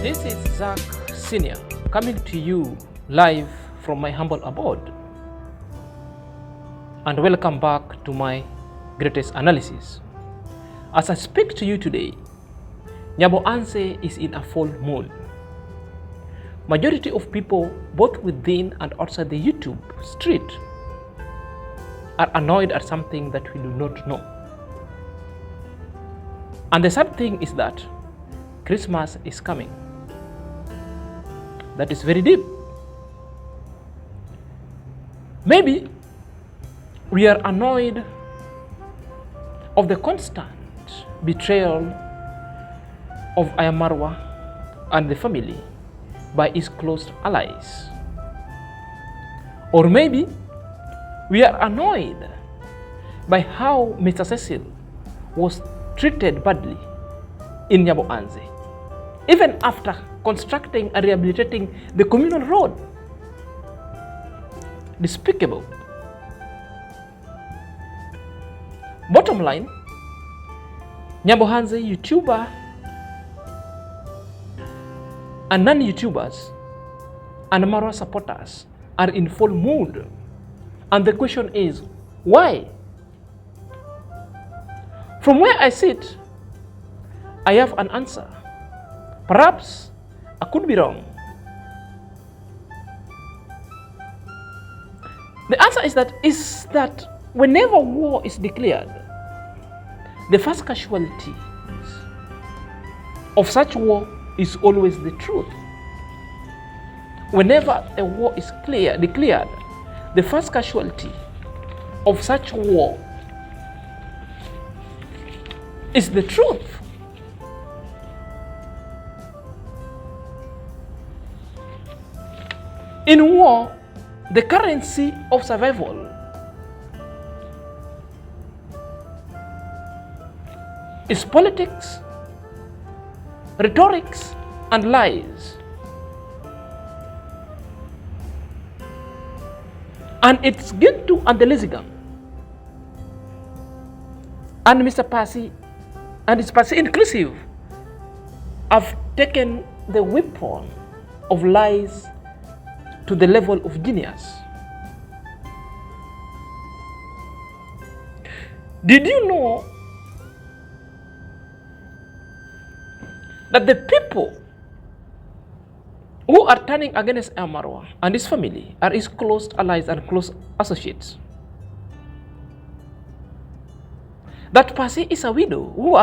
This is Zach Senior coming to you live from my humble abode. And welcome back to my greatest analysis. As I speak to you today, Nyaboanse is in a full mood. Majority of people, both within and outside the YouTube street, are annoyed at something that we do not know. And the sad thing is that Christmas is coming. That is very deep. Maybe we are annoyed of the constant betrayal of Iam-Marwa and the family by his close allies. Or maybe we are annoyed by how Mr. Cecil was treated badly in Nyaboanse, even after constructing and rehabilitating the communal road. Despicable. Bottom line, Nyaboanse YouTuber and non-YouTubers and Marwa supporters are in full mood. And the question is, why? From where I sit, I have an answer. Perhaps I could be wrong. The answer is that whenever war is declared, the first casualty of such war is always the truth. Whenever a war is declared, the first casualty of such war is the truth. In war, the currency of survival is politics, rhetorics, and lies. And it's Gintu and the Lizigan and Mr. Pasi and his Pasi inclusive have taken the weapon of lies to the level of genius. Did you know that the people who are turning against Iam-Marwa and his family are his close allies and close associates? That Pasi is a widow who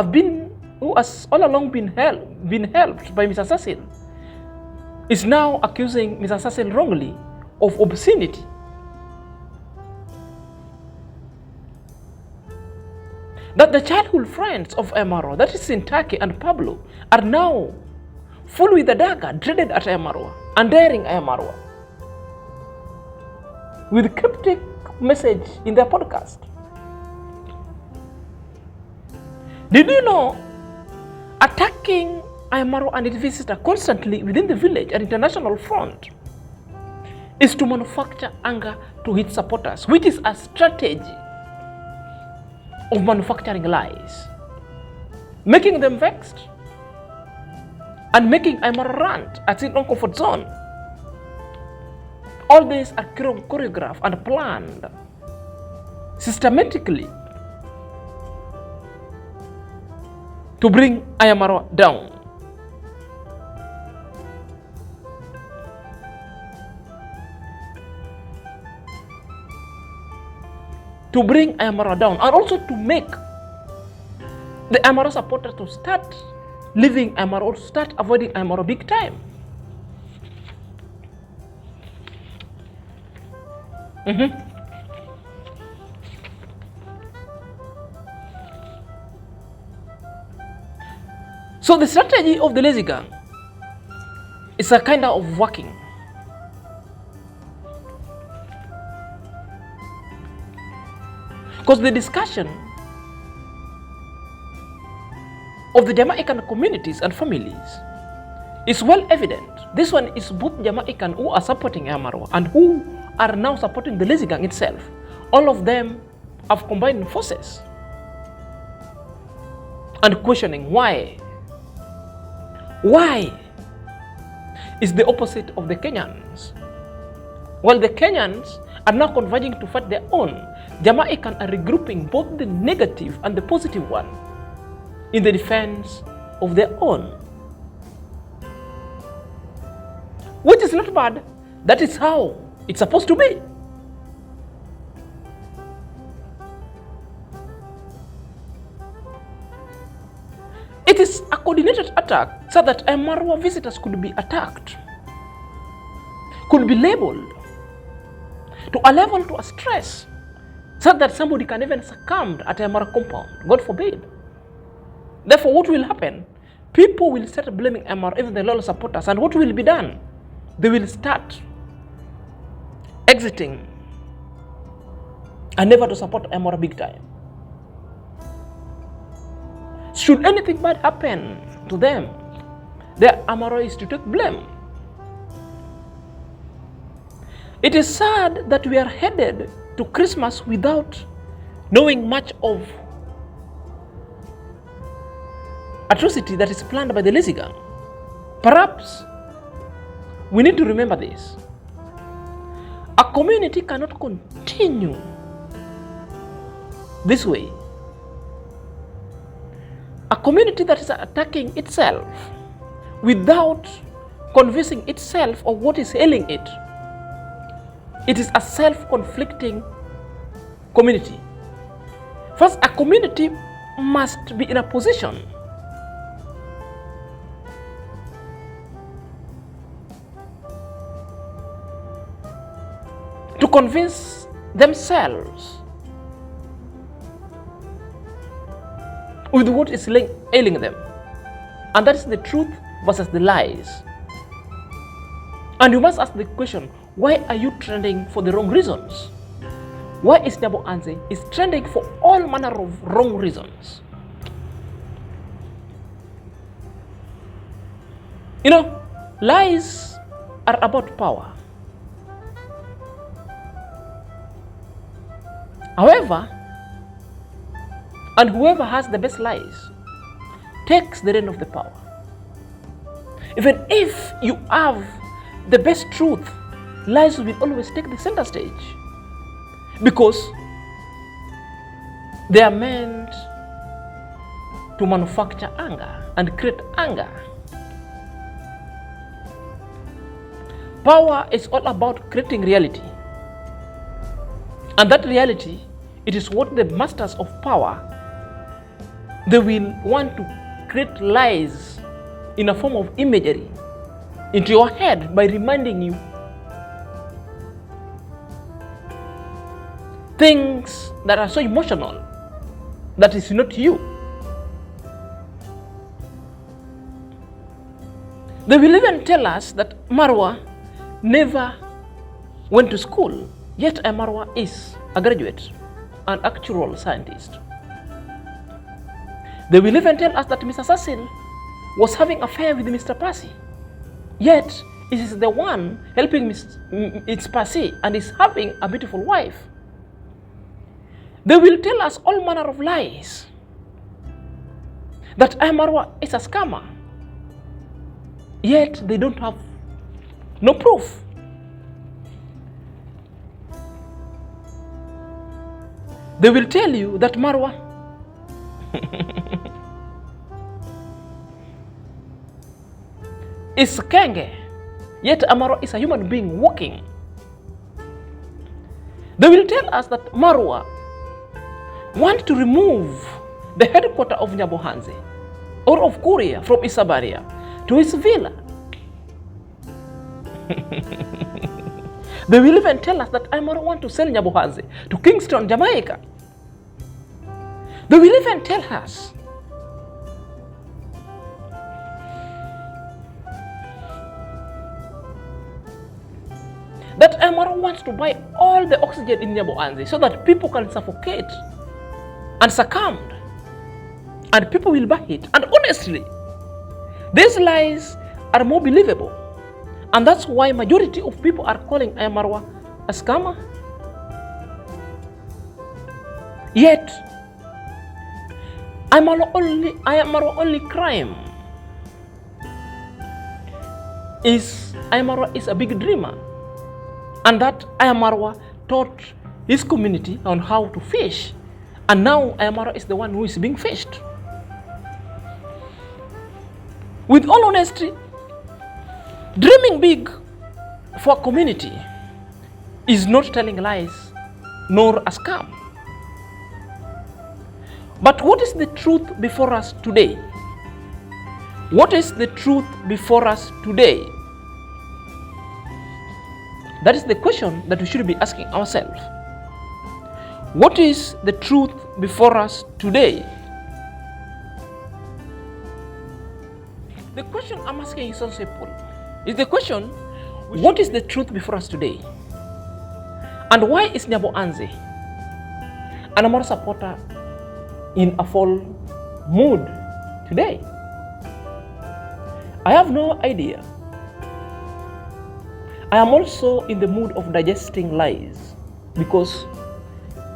has all along been helped by Mr. Cecil, is now accusing Mr. Cecil wrongly of obscenity. That the childhood friends of Iam-Marwa, that is Sintake and Pablo, are now full with the dagger dreaded at Iam-Marwa and daring Iam-Marwa with cryptic message in their podcast. Did you know attacking Iam-Marwa and its visitor constantly within the village and international front is to manufacture anger to its supporters, which is a strategy of manufacturing lies, making them vexed and making Iam-Marwa rant at its own comfort zone. All these are choreographed and planned systematically to bring Iam-Marwa down. To bring Iam-Marwa down, and also to make the Iam-Marwa supporters to start leaving Iam-Marwa or start avoiding Iam-Marwa big time. So the strategy of the lazy gang is a kind of working. Because the discussion of the Jamaican communities and families is well evident. This one is both Jamaican who are supporting Iam-Marwa and who are now supporting the lazy gang itself. All of them have combined forces and questioning why is the opposite of the Kenyans. While the Kenyans are now converging to fight their own, Jamaican are regrouping both the negative and the positive one in the defense of their own. Which is not bad. That is how it's supposed to be. It is a coordinated attack so that Iam-Marwa visitors could be attacked, could be labeled to a level, to a stress, so that somebody can even succumb at Iam-Marwa compound, God forbid. Therefore, what will happen? People will start blaming Iam-Marwa, even the loyal supporters, and what will be done? They will start exiting and never to support Iam-Marwa big time. Should anything bad happen to them, their Iam-Marwa is to take blame. It is sad that we are headed to Christmas without knowing much of atrocity that is planned by the lazy gang. Perhaps we need to remember this. A community cannot continue this way. A community that is attacking itself without convincing itself of what is ailing it. It is a self-conflicting community. First, a community must be in a position to convince themselves with what is ailing them. And that is the truth versus the lies. And you must ask the question, why are you trending for the wrong reasons? Why is Nyabo Anze is trending for all manner of wrong reasons? You know, lies are about power. However, and whoever has the best lies takes the reign of the power. Even if you have the best truth, lies will always take the center stage, because they are meant to manufacture anger and create anger. Power is all about creating reality. And that reality, it is what the masters of power, they will want to create lies in a form of imagery into your head by reminding you things that are so emotional that is not you. They will even tell us that Marwa never went to school, yet Iam-Marwa is a graduate, an actual scientist. They will even tell us that Mr. Cecil was having an affair with Mr. Percy, yet it is the one helping Ms. Percy and is having a beautiful wife. They will tell us all manner of lies, that Iam-Marwa is a scammer, yet they don't have no proof. They will tell you that Marwa is Kenge, yet Iam-Marwa is a human being walking. They will tell us that Marwa wants to remove the headquarters of Nyabo Hanze or of Korea from Isabaria to his villa. They will even tell us that Iam-Marwa wants to sell Nyabo Hanze to Kingston, Jamaica. They will even tell us that Iam-Marwa wants to buy all the oxygen in Nyabo Hanze so that people can suffocate and succumb, and people will buy it. And honestly, these lies are more believable, and that's why majority of people are calling Iam-Marwa a scammer. Yet Iam-Marwa only crime is Iam-Marwa is a big dreamer, and that Iam-Marwa taught his community on how to fish, and now Iam-Marwa is the one who is being fished. With all honesty, dreaming big for a community is not telling lies nor a scam. But what is the truth before us today? What is the truth before us today? That is the question that we should be asking ourselves. What is the truth before us today? The question I'm asking is so simple. Is the question, what is the truth before us today? And why is Nyaboanze an Iam-Marwa supporter in a full mood today? I have no idea. I am also in the mood of digesting lies because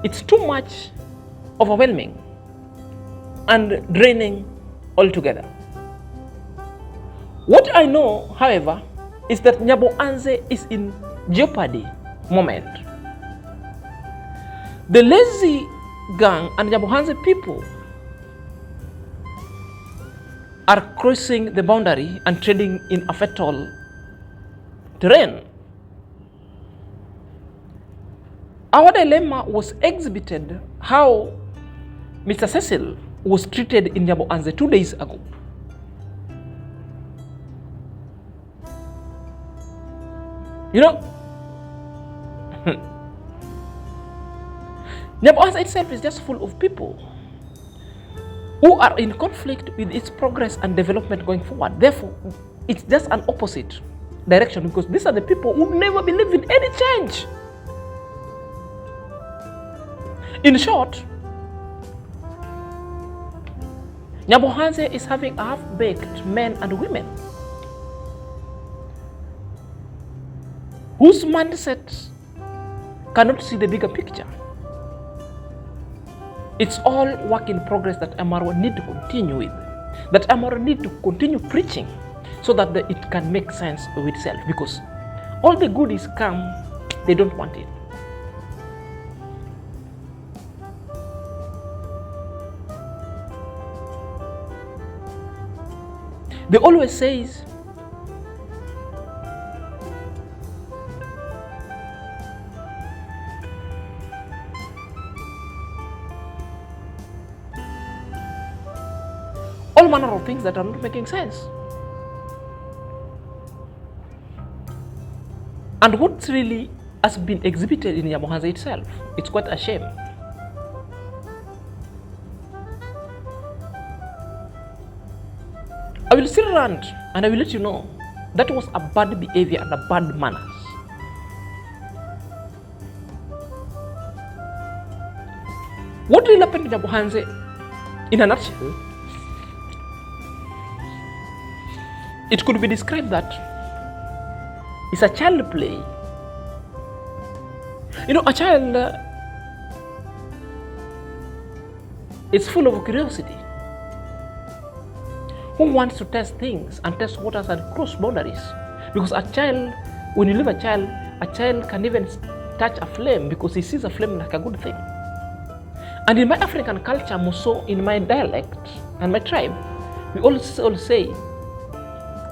it's too much overwhelming and draining altogether. What I know, however, is that Nyaboanze is in jeopardy moment. The lazy gang and Nyaboanze people are crossing the boundary and treading in a fatal terrain. Our dilemma was exhibited how Mr. Cecil was treated in Nyaboanze 2 days ago. You know, Nyaboanze itself is just full of people who are in conflict with its progress and development going forward. Therefore, it's just an opposite direction because these are the people who never believe in any change. In short, Nyaboanze is having half-baked men and women whose mindsets cannot see the bigger picture. It's all work in progress that Iam-Marwa need to continue with, that Iam-Marwa need to continue preaching so that it can make sense of itself, because all the goodies come, they don't want it. They always says, all manner of things that are not making sense. And what really has been exhibited in Nyaboanze itself, it's quite a shame. I will still rant and I will let you know that was a bad behavior and a bad manners. What really happened to Nyaboanze in a nutshell, it could be described that it's a child play. You know, a child is full of curiosity, who wants to test things and test waters and cross boundaries. Because a child, when you leave a child can even touch a flame because he sees a flame like a good thing. And in my African culture, more so in my dialect and my tribe, we also say,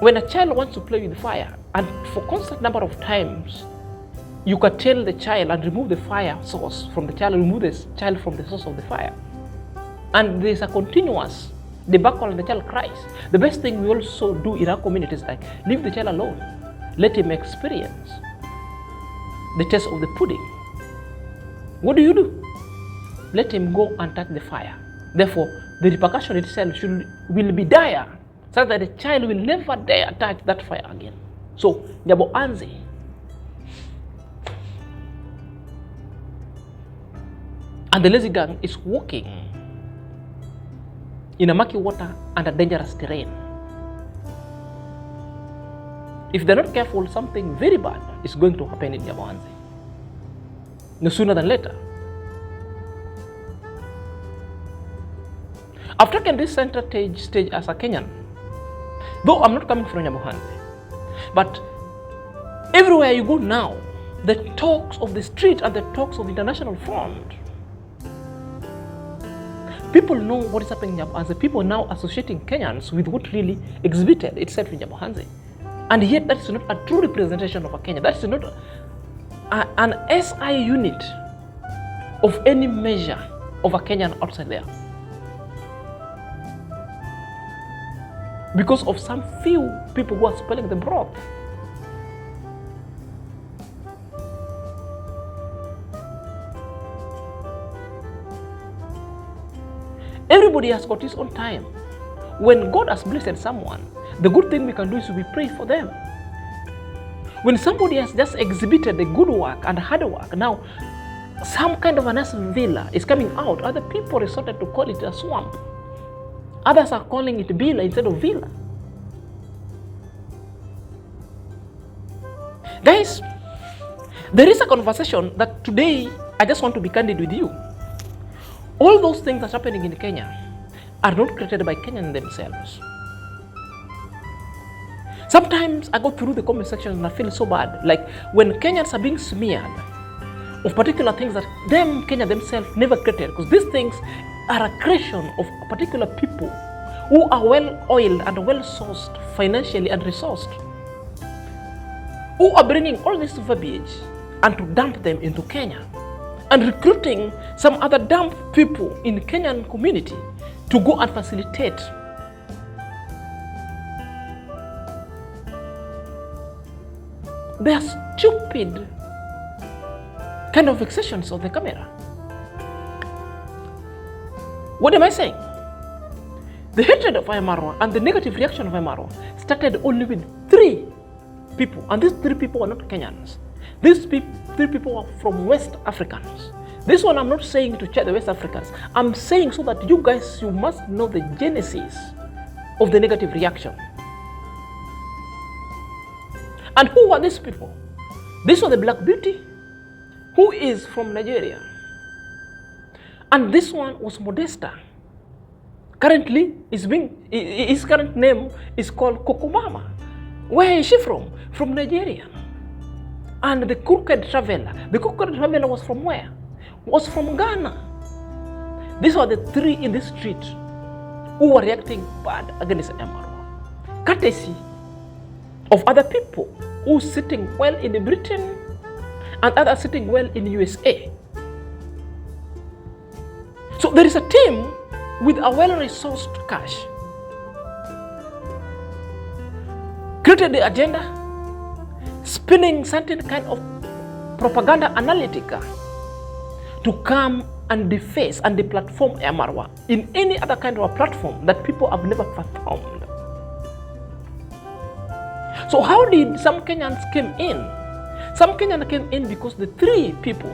when a child wants to play with fire, and for constant number of times, you can tell the child and remove the fire source from the child, remove the child from the source of the fire. And there's a continuous debacle and the child cries. The best thing we also do in our community is like, leave the child alone. Let him experience the taste of the pudding. What do? Let him go and touch the fire. Therefore, the repercussion itself will be dire, so that the child will never dare touch that fire again. So, Nyaboanze and the lazy gang is walking in a murky water and a dangerous terrain. If they're not careful, something very bad is going to happen in Nyaboanze, no sooner than later. I've taken this center stage as a Kenyan, though I'm not coming from Nyaboanze, But everywhere you go now, the talks of the street and the talks of the international front, people know what is happening in Nyabohanse. People now associating Kenyans with what really exhibited itself in Nyabohanse. And yet that is not a true representation of a Kenya. That is not an SI unit of any measure of a Kenyan outside there. Because of some few people who are spilling the broth. Everybody has got his own time. When God has blessed someone, the good thing we can do is we pray for them. When somebody has just exhibited the good work and hard work, now some kind of a nice villa is coming out. Other people resorted to call it a swamp. Others are calling it villa instead of villa. Guys, there is a conversation that today I just want to be candid with you. All those things that are happening in Kenya are not created by Kenyans themselves. Sometimes I go through the comment section and I feel so bad. Like when Kenyans are being smeared of particular things that Kenya themselves never created. Because these things are a creation of particular people who are well-oiled and well-sourced financially and resourced, who are bringing all this verbiage and to dump them into Kenya and recruiting some other dumb people in the Kenyan community to go and facilitate their stupid kind of fixations of the camera. What am I saying? The hatred of Iam-Marwa and the negative reaction of Iam-Marwa started only with 3 people, and these 3 people are not Kenyans. These 3 people are from West Africans. This one I'm not saying to check the West Africans. I'm saying so that you guys, you must know the genesis of the negative reaction. And who are these people? This was the Black Beauty, who is from Nigeria. And this one was Modesta. Currently, his current name is called Kokomama. Where is she from? From Nigeria. And the crooked traveler. The crooked traveler was from where? Was from Ghana. These are the 3 in the street who were reacting bad against Iam-Marwa, courtesy of other people who sitting well in Britain and others sitting well in USA. So there is a team with a well-resourced cash, created the agenda, spinning certain kind of propaganda analytica to come and deface and deplatform Iam-Marwa in any other kind of a platform that people have never performed. So how did some Kenyans came in? Some Kenyans came in because the 3 people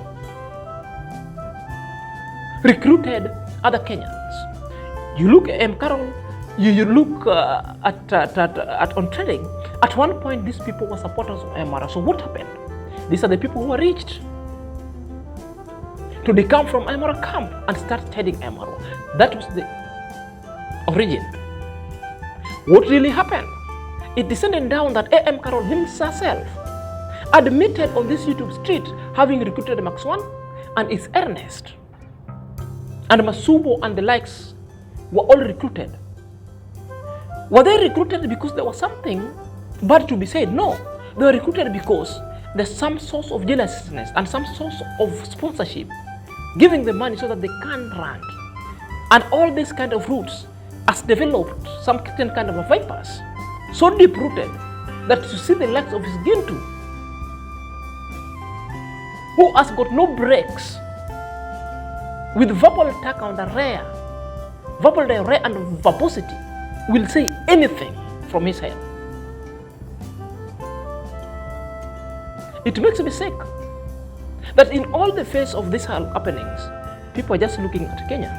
recruited other Kenyans. You look at Carol, you look at on trading. At one point, these people were supporters of Iam-Marwa. So what happened? These are the people who were reached to come from Iam-Marwa camp and start trading Iam-Marwa. That was the origin. What really happened? It descended down that A.M. Carol himself admitted on this YouTube street having recruited Max One and is Ernest. And Masubo and the likes were all recruited. Were they recruited because there was something bad to be said? No. They were recruited because there's some source of jealousness and some source of sponsorship giving them money so that they can run. And all these kind of roots has developed some certain kind of a vipers, so deep-rooted that to see the likes of his Gintu, who has got no breaks, with verbal attack on the rare, verbal diarrhea and verbosity, will say anything from his head. It makes me sick that in all the face of these happenings, people are just looking at Kenya.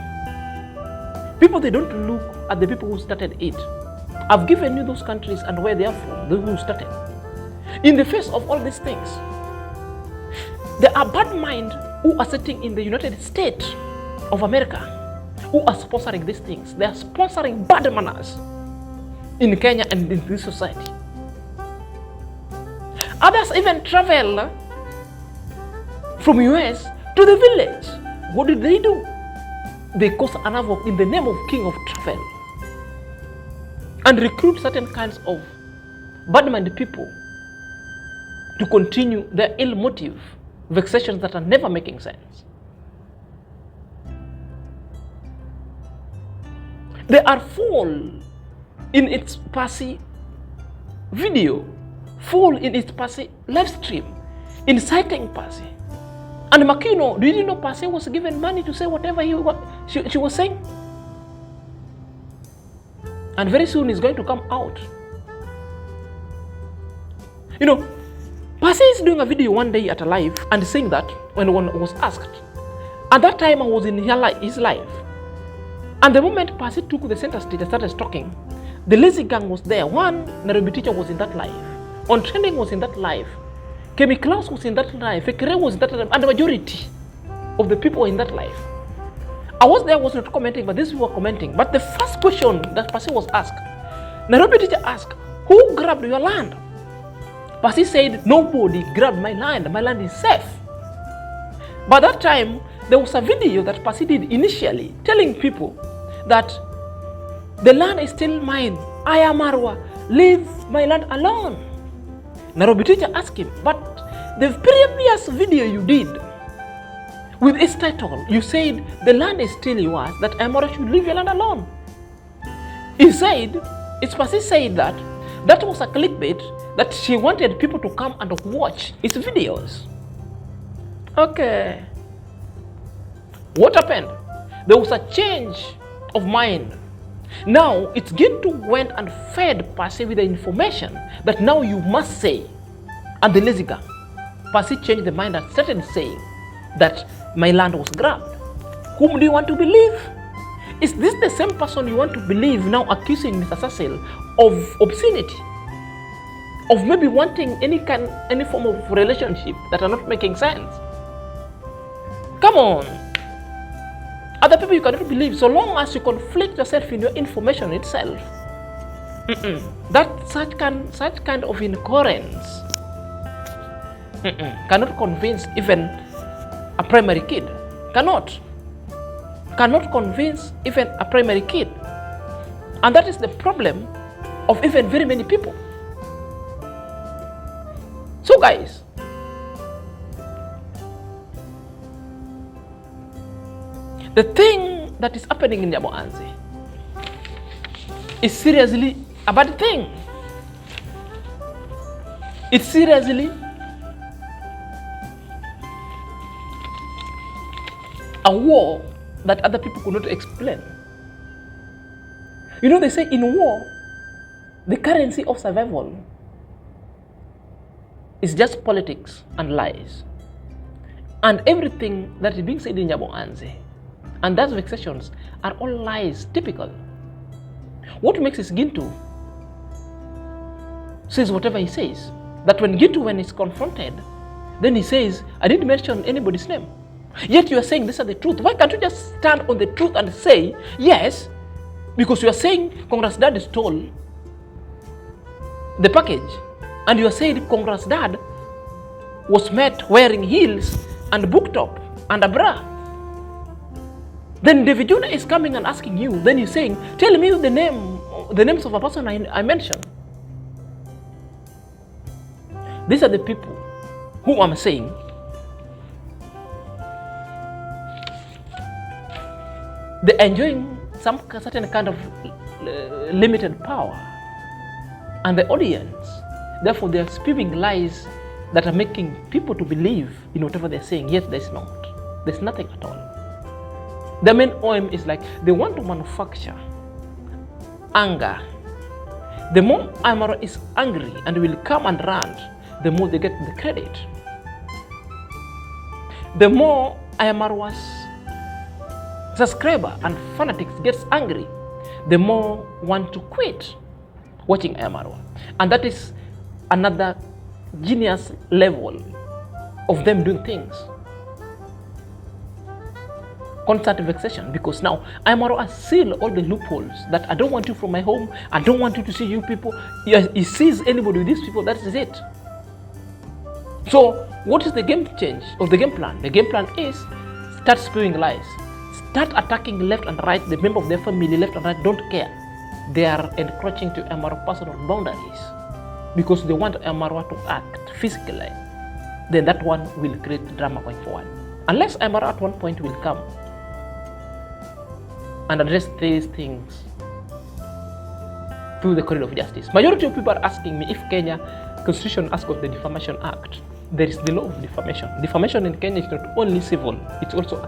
People, they don't look at the people who started it. I've given you those countries and where they are from, those who started. In the face of all these things, there are bad minds who are sitting in the United States of America who are sponsoring these things. They are sponsoring bad manners in Kenya and in this society. Others even travel from US to the village. What did they do? They cause an havoc in the name of King of Travel and recruit certain kinds of bad-minded people to continue their ill motive vexations that are never making sense. They are full in its Parsi video, full in its Parsi live stream, inciting Parsi. And Makino, did you know Parsi was given money to say whatever she was saying? And very soon it's going to come out. You know, Parsi is doing a video one day at a live and saying that when one was asked. At that time I was in his live. And the moment Parsi took the center stage and started talking, the lazy gang was there. One Nairobi teacher was in that live. On Trending was in that live. Kemi Klaus was in that live. Fekere was in that live. And the majority of the people were in that live. I was there, was not commenting, but these people were commenting. But the first question that Parsi was asked, Nairobi teacher asked, who grabbed your land? Parsi said, nobody grabbed my land. My land is safe. By that time, there was a video that Parsi did initially telling people that the land is still mine. Iam-Marwa, leave my land alone. Nairobi teacher asked him, but the previous video you did with its title, you said the land is still yours, that Iam-Marwa should leave your land alone. He said, it's Parsi said that was a clickbait, that she wanted people to come and watch its videos. Okay. What happened? There was a change of mind. Now, it's Gintu went and fed Parsi with the information that now you must say, and the lazy gang. Parsi changed the mind and started saying that my land was grabbed. Whom do you want to believe? Is this the same person you want to believe now accusing Mr. Cecil of obscenity? Of maybe wanting any form of relationship that are not making sense? Come on. Other people you cannot believe, so long as you conflict yourself in your information itself. That such kind of incoherence cannot convince even a primary kid. Cannot convince even a primary kid. And that is the problem of even very many people. So guys, the thing that is happening in Nyaboanzi is seriously a bad thing. It's seriously a war that other people could not explain. You know, they say in war, the currency of survival is just politics and lies. And everything that is being said in Nyaboanzi and those vexations are all lies, typical. What makes is Gintu says whatever he says. That when he's confronted, then he says, I didn't mention anybody's name. Yet you are saying these are the truth. Why can't you just stand on the truth and say, yes, because you are saying Congress dad stole the package, and you are saying Congress dad was met wearing heels and book top and a bra. Then David Juna is coming and asking you, then you're saying, tell me the names of a person I mentioned. These are the people who I'm saying they're enjoying some certain kind of limited power, and the audience, therefore they are spewing lies that are making people to believe in whatever they're saying, yet there's not. There's nothing at all. The main OM is like they want to manufacture anger. The more Iam-Marwa is angry and will come and rant, the more they get the credit. The more Iam-Marwa's subscriber and fanatics gets angry, the more want to quit watching Iam-Marwa. And that is another genius level of them doing things. Constant vexation, because now Iam-Marwa seal all the loopholes that I don't want you from my home, I don't want you to see you people. He sees anybody with these people, that is it. So what is the game change or the game plan? The game plan is start spewing lies. Start attacking left and right. The member of their family, left and right, don't care. They are encroaching to Iam-Marwa personal boundaries because they want Iam-Marwa to act physically. Then that one will create drama going forward. Unless Iam-Marwa at one point will come and address these things through the corridor of justice. Majority of people are asking me if Kenya Constitution asks of the Defamation Act. There is the law of defamation. Defamation in Kenya is not only civil, it's also a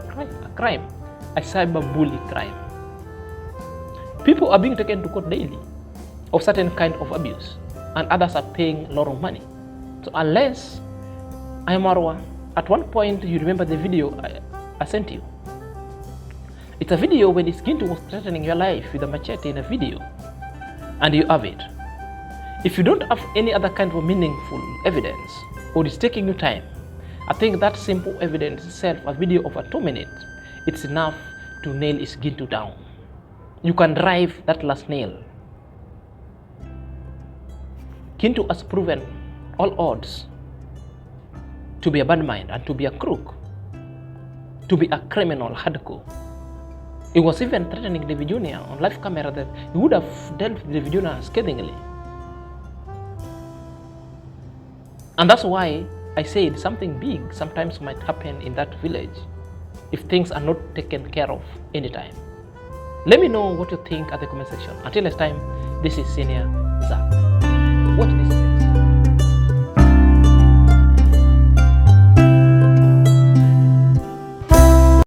crime, a cyberbully crime. People are being taken to court daily of certain kind of abuse, and others are paying a lot of money. So unless Iam-Marwa, at one point, you remember the video I sent you. It's a video when this Gintu was threatening your life with a machete in a video, and you have it. If you don't have any other kind of meaningful evidence, or it's taking you time, I think that simple evidence itself, a video of 2 minutes, it's enough to nail his Gintu down. You can drive that last nail. Gintu has proven all odds to be a bad mind and to be a crook, to be a criminal hardcore. He was even threatening David Jr. on live camera that he would have dealt with David Jr. scathingly. And that's why I said something big sometimes might happen in that village if things are not taken care of anytime. Let me know what you think at the comment section. Until next time, this is Senior Zach. Watch this.